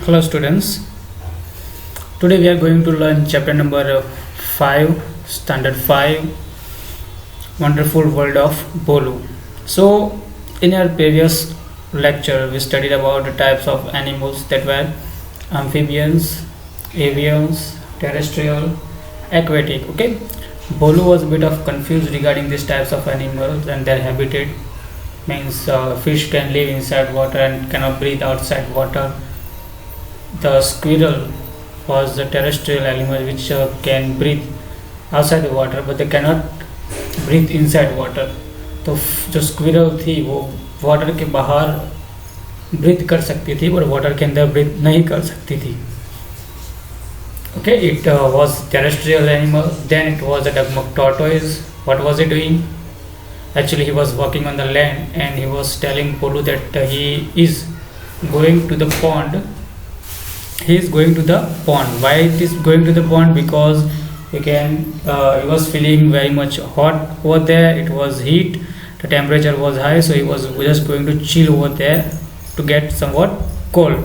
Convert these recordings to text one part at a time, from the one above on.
Hello students, today we are going to learn chapter number 5, standard 5, wonderful world of Bolu. So in our previous lecture we studied about the types of animals that were amphibians, avians, terrestrial, aquatic. Okay, Bolu was a bit of confused regarding these types of animals and their habitat. Means fish can live inside water and cannot breathe outside water. The squirrel was the terrestrial animal which can breathe outside the water but they cannot breathe inside water. तो जो squirrel थी वो water के बाहर breathe कर सकती थी पर वाटर के अंदर ब्रीथ नहीं कर सकती थी. Okay, it was terrestrial animal. Then it was a duckmug tortoise. What was he doing? Actually, he was walking on the land and he was telling Bolu that he is going to the pond. He is going to the pond. Why it is going to the pond? Because he was feeling very much hot over there. It was heat. The temperature was high, so he was just going to chill over there to get somewhat cold.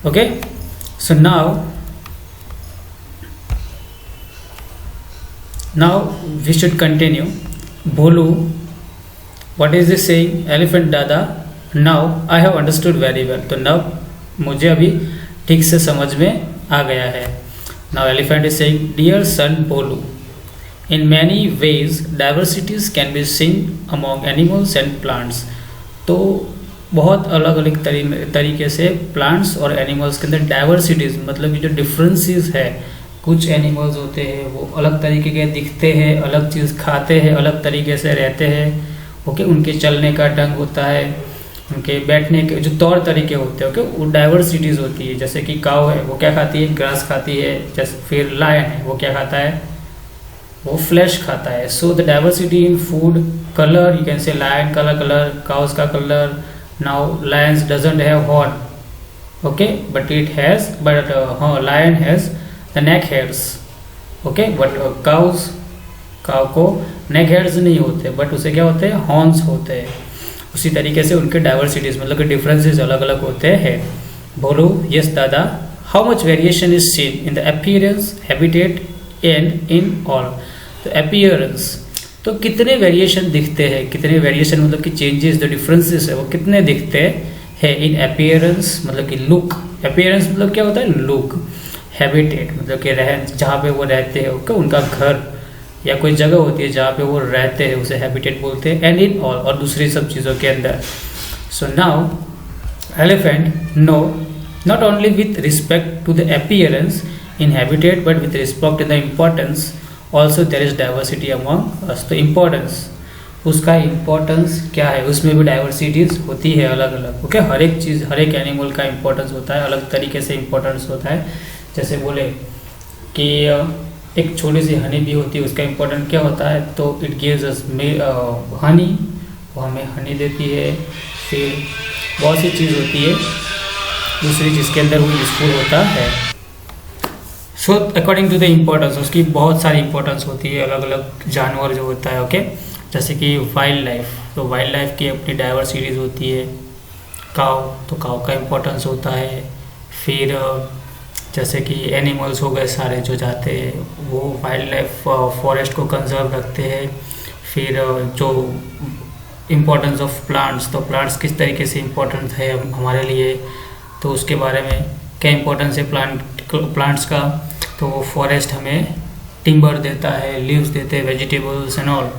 Okay, so now we should continue. Bolu, what is this saying? Elephant Dada, now I have understood very well. तो now मुझे अभी ठीक से समझ में आ गया है. Now elephant is saying, dear son Bolu, in many ways diversities can be seen among animals and plants. तो बहुत अलग अलग तरीके से प्लांट्स और एनिमल्स के अंदर डाइवर्सिटीज मतलब कि जो डिफरेंसेस है. कुछ एनिमल्स होते हैं वो अलग तरीके के दिखते हैं, अलग चीज़ खाते हैं, अलग तरीके से रहते हैं. ओके, उनके चलने का ढंग होता है, उनके बैठने के जो तौर तरीके होते हैं. ओके, वो डाइवर्सिटीज़ होती है. जैसे कि काऊ है वो क्या खाती है? ग्रास खाती है. जैसे फिर लायन है वो क्या खाता है? वो फ्लैश खाता है. So the diversity in food, colour, you can say lion colour, cows का colour. Now lions doesn't have horn. Okay, but lion has the neck hairs. Okay, but cow को नेक हेयर्स नहीं होते but उसे क्या होते हैं? Horns होते हैं. उसी तरीके से उनके डाइवर्सिटीज मतलब कि डिफरेंसेस अलग अलग होते हैं. बोलो, यस दादा, how much variation is seen in the appearance, habitat and in all. तो अपीयरेंस तो कितने वेरिएशन दिखते हैं, कितने वेरिएशन मतलब कि चेंजेस जो डिफरेंसेस है वो कितने दिखते हैं इन अपीयरेंस मतलब कि लुक. अपीयरेंस मतलब क्या होता है? लुक. हैबिटेट मतलब कि जहाँ पे वो रहते हैं, ओके, उनका घर या कोई जगह होती है जहाँ पे वो रहते हैं उसे हैबिटेट बोलते हैं. एंड इन ऑल और दूसरी सब चीज़ों के अंदर. So now elephant no not only with respect to the appearance in habitat but with respect in the importance also there is diversity among us. तो इम्पोर्टेंस, उसका इम्पोर्टेंस क्या है, उसमें भी डाइवर्सिटीज होती है अलग अलग. ओके, हर एक चीज़, हर एक एनिमल का इम्पोर्टेंस होता है, अलग तरीके से इम्पोर्टेंस होता है. जैसे बोले कि एक छोटी सी हनी भी होती है, उसका इम्पोर्टेंट क्या होता है? तो इट गिव्स अस हनी, वो हमें हनी देती है. फिर बहुत सी चीज़ होती है दूसरी जिसके अंदर वो यूजफुल होता है. So according to the importance उसकी बहुत सारी इम्पोर्टेंस होती है, अलग अलग जानवर जो होता है. ओके, जैसे कि वाइल्ड लाइफ, तो वाइल्ड लाइफ की अपनी डाइवर्सिटीज होती है. काऊ, तो काऊ का इम्पोर्टेंस होता है. फिर जैसे कि एनिमल्स हो गए सारे जो जाते हैं वो वाइल्ड लाइफ फॉरेस्ट को कंजर्व रखते हैं. फिर जो इम्पोर्टेंस ऑफ प्लांट्स, तो प्लांट्स किस तरीके से इम्पोर्टेंट है हमारे लिए, तो उसके बारे में क्या इम्पोर्टेंस है प्लांट्स का. तो वो फॉरेस्ट हमें टिम्बर देता है, लीव्स देते हैं, वेजिटेबल्स एंड ऑल.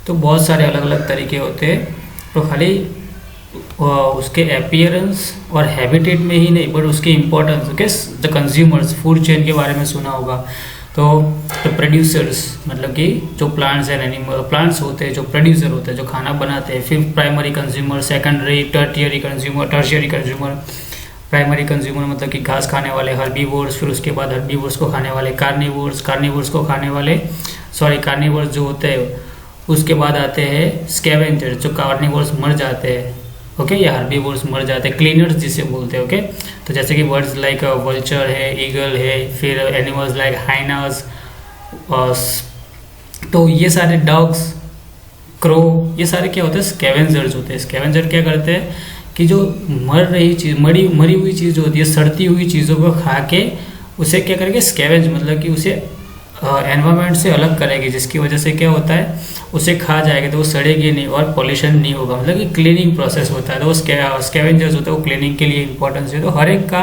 तो बहुत सारे अलग अलग तरीके होते हैं. तो खाली उसके अपीयरेंस और हैबिटेट में ही नहीं बट उसके importance. Okay, the consumers, food chain के बारे में सुना होगा. तो प्रोड्यूसर्स मतलब कि जो प्लांट्स एंड एनिमल प्लांट्स होते हैं, जो प्रोड्यूसर होते हैं, जो खाना बनाते हैं. फिर primary consumer, secondary, tertiary consumer. Primary consumer मतलब कि घास खाने वाले हर्बीवोर्स. फिर उसके बाद हर्बीवोर्स को खाने वाले कार्निवोर्स को खाने वाले कार्निवोर्स जो होते हैं. उसके बाद आते हैं स्कैवेंजर, जो कार्निवोर्स मर जाते हैं. ओके, या हर्बीवोर्स मर जाते हैं, क्लीनर्स जिसे बोलते हैं. ओके, तो जैसे कि बर्ड्स लाइक वल्चर है, ईगल है. फिर एनिमल्स लाइक हाइनास. तो ये सारे डॉग्स, क्रो, ये सारे क्या होते हैं? स्कैवेंजर्स होते हैं. स्कैवेंजर क्या करते हैं कि जो मरी हुई चीज़ जो होती है, सड़ती हुई चीज़ों को खा के उसे क्या करेंगे, स्कैवेंज, मतलब कि उसे एनवायरनमेंट से अलग करेगी, जिसकी वजह से क्या होता है, उसे खा जाएगा तो वो सड़ेगी नहीं और पॉल्यूशन नहीं होगा, मतलब कि क्लीनिंग प्रोसेस होता है। तो वो स्कैवेंजर्स होता है, वो क्लीनिंग के लिए इंपॉर्टेंस है। तो हर एक का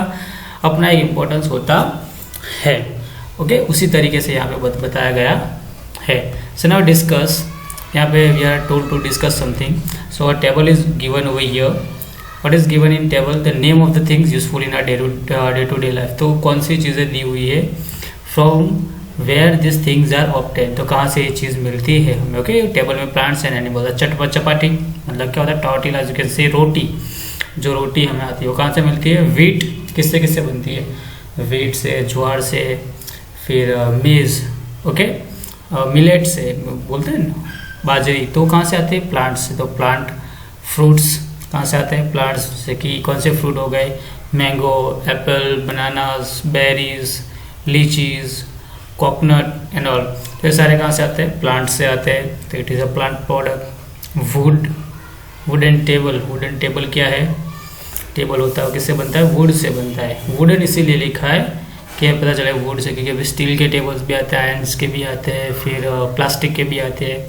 अपना एक इम्पोर्टेंस होता है। ओके, उसी तरीके से यहाँ पे बताया गया है। सो नाउ डिस्कस, यहाँ पे we are told to discuss something. So a table is given over here. What is given in table? The name of the things useful in our day to day life. तो कौन सी चीज़ें दी हुई है, from where this things are obtain, तो कहाँ से ये चीज़ मिलती है हमें। ओके, टेबल में प्लांट्स एंड एनिमल्स। चपाटी मतलब क्या होता है, टॉर्टिला, यू कैन से रोटी, जो रोटी हमें आती है वो कहाँ से मिलती है। वीट किससे किससे बनती है, वीट से, ज्वार से, फिर मेज़, ओके, मिलेट से बोलते हैं ना, बाजरी, तो कहाँ से आते हैं, प्लांट से। तो प्लांट, फ्रूट्स कहाँ से आते हैं, प्लांट्स से। कि कौन से फ्रूट हो गए, mango, Apple, bananas, berries, लीचीज, coconut and all, तो ये सारे कहाँ से आते हैं, प्लांट से आते हैं। तो it is a plant product. Would, wooden table, wooden table क्या है, टेबल होता है, किससे बनता है, वुड से बनता है। वुडन इसीलिए लिखा है कि पता चले वुड से, क्योंकि अभी स्टील के टेबल्स भी आते हैं, आयरन्स के भी आते हैं, फिर प्लास्टिक के भी आते हैं।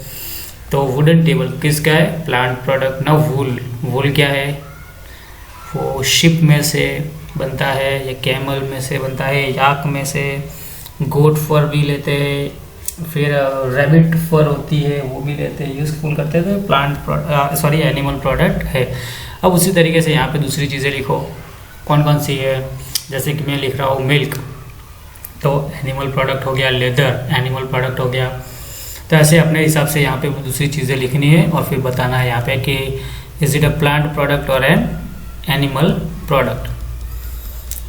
तो वुडन टेबल किसका है, प्लांट प्रोडक्ट। ना वूल, वूल क्या है, वो शिप में से बनता है, या कैमल में से बनता है, याक में से, गोट फर भी लेते हैं, फिर रैबिट फर होती है वो भी लेते हैं, यूजफुल करते हैं। तो प्लांट एनिमल प्रोडक्ट है। अब उसी तरीके से यहाँ पे दूसरी चीज़ें लिखो, कौन कौन सी है। जैसे कि मैं लिख रहा हूँ मिल्क, तो एनिमल प्रोडक्ट हो गया। लेदर एनिमल प्रोडक्ट हो गया। तो ऐसे अपने हिसाब से यहाँ पे दूसरी चीज़ें लिखनी है और फिर बताना है यहाँ पे कि is it a plant product or an animal product.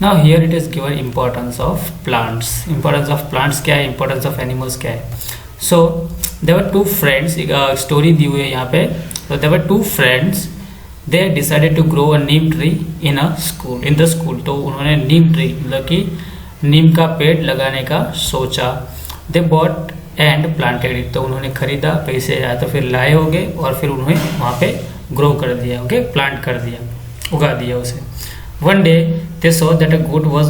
Now here it is given importance of plants. Importance of plants क्या है, इंपॉर्टेंस ऑफ एनिमल्स क्या है। सो देवर टू फ्रेंड्स, एक स्टोरी दी हुई है यहाँ पे। तो there were two friends, they decided to grow a neem tree in the school. तो उन्होंने नीम ट्री मतलब कि नीम का पेड़ लगाने का सोचा। They bought and planted it, तो उन्होंने खरीदा, पैसे आया तो फिर लाए होंगे और फिर उन्होंने वहाँ पे ग्रो कर दिया, ओके, प्लांट कर दिया, उगा दिया उसे। One day they saw that a goat was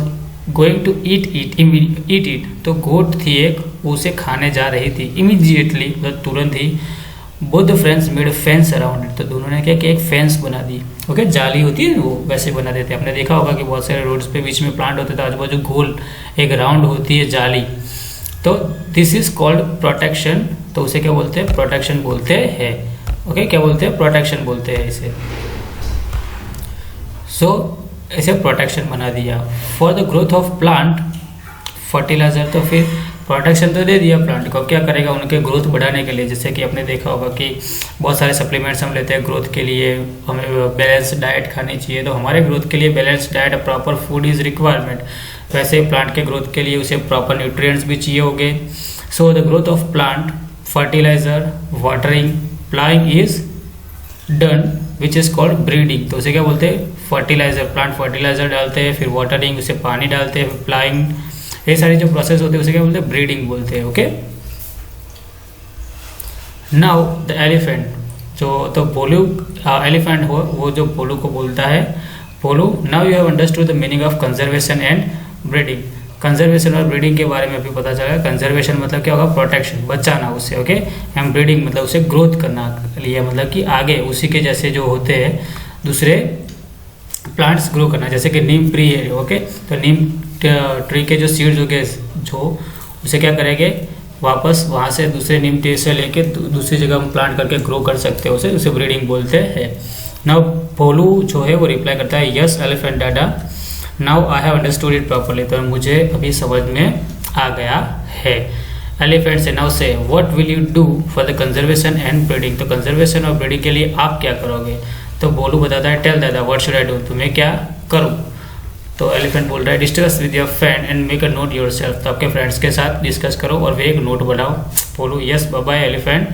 going to eat it. तो गोट थी एक, वो उसे खाने जा रही थी। इमीडिएटली मतलब तुरंत ही both friends made fence around it, तो दोनों ने क्या कि एक फेंस बना दी, ओके, जाली होती है वो वैसे बना देते हैं। आपने देखा होगा कि बहुत सारे रोड्स पे बीच में प्लांट होते थे, आजू बाजू गोल एक राउंड होती है जाली। तो दिस इज कॉल्ड प्रोटेक्शन। तो उसे क्या बोलते हैं, प्रोटेक्शन बोलते हैं, ओके, क्या बोलते हैं, प्रोटेक्शन बोलते हैं इसे। सो इसे प्रोटेक्शन बना दिया। For the growth of plant fertiliser, तो फिर प्रोटेक्शन तो दे दिया प्लांट को, क्या करेगा उनके ग्रोथ बढ़ाने के लिए। जैसे कि आपने देखा होगा कि बहुत सारे सप्लीमेंट्स हम लेते हैं ग्रोथ के लिए, हमें बैलेंस डाइट खानी चाहिए। तो हमारे ग्रोथ के लिए balance diet, proper food is requirement. वैसे प्लांट के ग्रोथ के लिए उसे प्रॉपर न्यूट्रिएंट्स भी चाहिए होंगे। So the growth of plant, fertiliser, watering, plying is done which is called breeding. तो उसे क्या बोलते हैं, फर्टिलाइजर, प्लांट फर्टिलाइजर डालते हैं, फिर वाटरिंग, उसे पानी डालते हैं, फिर प्लाइंग, ये सारी जो प्रोसेस होते हैं उसे क्या बोलते हैं, ब्रीडिंग बोलते हैं, ओके। नाउ द एलिफेंट, जो तो बोलू एलिफेंट हो वो जो बोलू को बोलता है, बोलू, now you have understood the meaning of conservation and breeding. Conservation और ब्रीडिंग के बारे में अभी पता चला। कंजर्वेशन मतलब क्या होगा, प्रोटेक्शन, बचाना उसे, ओके, एंड ब्रीडिंग मतलब उसे ग्रोथ करना लिए, मतलब कि आगे उसी के जैसे जो होते हैं दूसरे प्लांट्स ग्रो करना। जैसे कि नीम ट्री है, ओके, तो नीम ट्री के जो सीड्स हो गए जो, उसे क्या करेंगे, वापस वहाँ से दूसरे नीम ट्री से लेके दूसरी जगह हम प्लांट करके ग्रो कर सकते हैं, उसे ब्रीडिंग बोलते हैं। नाउ बोलू जो है वो रिप्लाई करता है, yes elephant dada, now I have understood it properly, तो मुझे अभी समझ में आ गया है। एलिफेंट से नाउ से what will you do for the conservation and breeding. तो कंजर्वेशन और ब्रीडिंग के लिए आप क्या करोगे। तो बोलू बताता है, टेल दादा व्हाट शुड आई डू, तो मैं क्या करूँ। तो एलिफेंट बोल रहा है, discuss with your friend and make a note yourself. तो आपके फ्रेंड्स के साथ डिस्कस करो और वे एक नोट बनाओ। बोलू यस बाय बाय एलिफेंट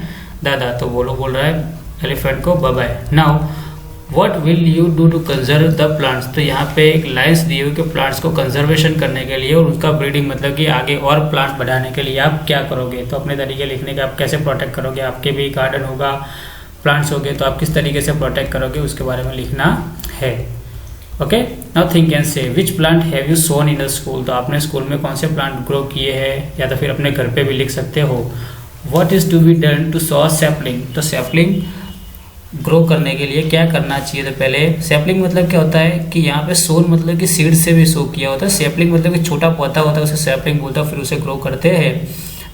दादा, तो बोलू बोल रहा है एलिफेंट को bye bye. Now what will you do to conserve the plants. तो यहाँ पे एक लाइन्स दी हुई कि प्लांट्स को कंजर्वेशन करने के लिए और उनका ब्रीडिंग मतलब कि आगे और प्लांट बढ़ाने के लिए आप क्या करोगे। तो अपने तरीके लिखने के, आप कैसे प्रोटेक्ट करोगे। आपके भी गार्डन होगा, प्लांट्स हो गए तो आप किस तरीके से प्रोटेक्ट करोगे उसके बारे में लिखना है। ओके, नाउ थिंक एंड से which plant have you soon in the school. तो आपने स्कूल में कौन से प्लांट ग्रो किए हैं, या तो फिर अपने घर पे भी लिख सकते हो। What is to be done to sow sapling. तो सैपलिंग ग्रो करने के लिए क्या करना चाहिए। तो पहले सैपलिंग मतलब क्या होता है कि यहाँ पे सोन मतलब कि सीड से भी सो किया होता है। सैपलिंग मतलब कि छोटा पौधा होता है, उसे सैपलिंग बोलता है, फिर उसे ग्रो करते हैं।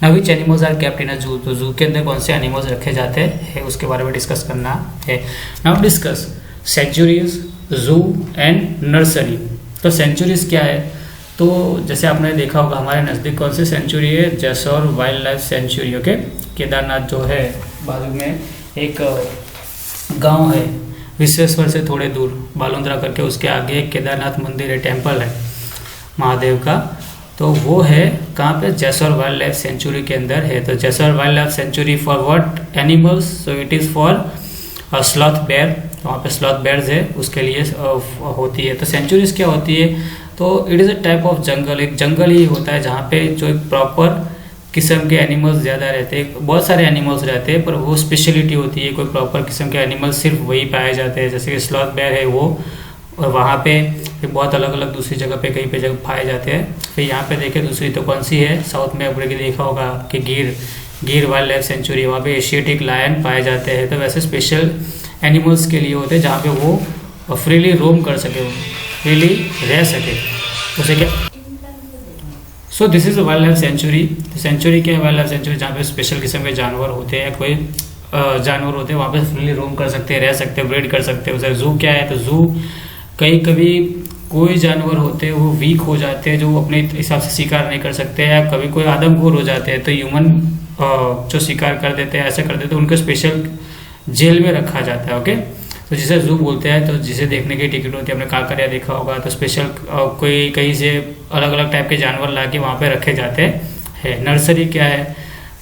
Now which animals are kept in a zoo. तो जू के अंदर कौन से एनिमल्स रखे जाते हैं उसके बारे में डिस्कस करना है। नाउ डिस्कस सेंचुरीज, जू एंड नर्सरी। तो सेंचुरीज क्या है, तो जैसे आपने देखा होगा हमारे नज़दीक कौन सी सेंचुरी है, Jessore wild life sanctuary. Okay, Kedarnath जो है बाजू में एक गांव है विश्वेश्वर से थोड़े दूर बालोंद्रा करके, उसके आगे एक केदारनाथ मंदिर है, टेम्पल है महादेव का। तो वो है कहाँ पे, जैसौर वाइल्ड लाइफ सेंचुरी के अंदर है। तो Jessore wild life sanctuary for what animals, so it is for sloth bear. वहाँ पे स्लॉथ बेयर्स है उसके लिए होती है। तो सेंचुरीज क्या होती है, तो it is a type of jungle, एक जंगल ही होता है जहाँ पे जो एक प्रॉपर किस्म के एनिमल्स ज़्यादा रहते हैं। बहुत सारे एनिमल्स रहते हैं पर वो स्पेशलिटी होती है, कोई प्रॉपर किस्म के एनिमल्स सिर्फ वही पाए जाते हैं। जैसे कि स्लॉथ बेयर है वो, और वहाँ पे बहुत अलग अलग दूसरी जगह पे कहीं पे जगह पाए जाते हैं। फिर यहाँ पे देखें दूसरी तो कौन सी है, साउथ में आपने देखा होगा कि गिर वाइल्ड लाइफ सेंचुरी, वहाँ पे एशियाटिक लायन पाए जाते हैं। तो वैसे स्पेशल एनिमल्स के लिए होते हैं जहाँ पे वो फ्रीली रोम कर सके, फ्रीली रह सके, उसे क्या। So this is wild life sanctuary. Sanctuary क्या है, वाइल्ड लाइफ सेंचुरी जहाँ पे स्पेशल किस्म के जानवर होते हैं, कोई जानवर होते हैं वहाँ पे फ्रीली रोम कर सकते हैं, रह सकते हैं, ब्रीड कर सकते हैं। उसे जू क्या है, तो जू कभी कोई जानवर होते हैं वो वीक हो जाते हैं, जो अपने हिसाब से शिकार नहीं कर सकते, या कभी कोई आदमखोर हो जाते हैं तो ह्यूमन जो शिकार कर देते हैं, ऐसा कर देते हैं, उनको स्पेशल जेल में रखा जाता है। ओके, तो जिसे जू बोलते हैं। तो जिसे देखने की टिकट होती है, आपने काकरिया देखा होगा, तो स्पेशल कोई कहीं से अलग अलग टाइप के जानवर ला के वहाँ पे रखे जाते हैं। नर्सरी क्या है,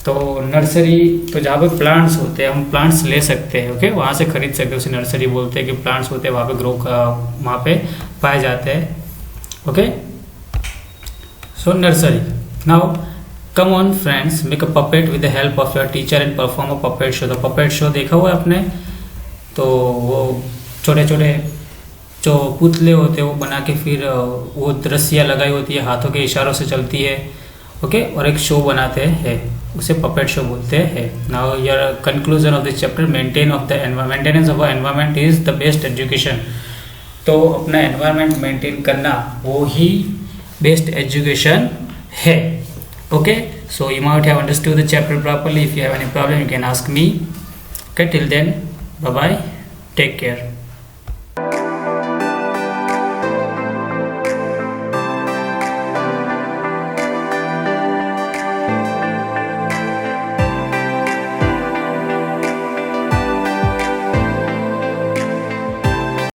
तो नर्सरी तो जहाँ पे प्लांट्स होते हैं, हम प्लांट्स ले सकते हैं। ओके, वहाँ से खरीद सकते हैं, उसे नर्सरी बोलते हैं कि प्लांट्स होते हैं वहाँ पे ग्रो वहाँ पे पाए जाते हैं। Okay, so nursery. Now come on friends, make a puppet with the help of your teacher and perform a puppet show. तो पपेट शो देखा हुआ है आपने, तो वो छोटे छोटे जो पुतले होते हैं वो बना के फिर वो रस्सियाँ लगाई होती है, हाथों के इशारों से चलती है। ओके, और एक शो बनाते हैं, उसे पपेट शो बोलते हैं। Now your conclusion of this chapter, maintenance of environment is the best education. तो अपना एनवायरनमेंट मेंटेन करना वो ही बेस्ट एजुकेशन है। Okay, so you might have understood the chapter properly. If you have any problem you can ask me. Okay, till then, bye bye, take care.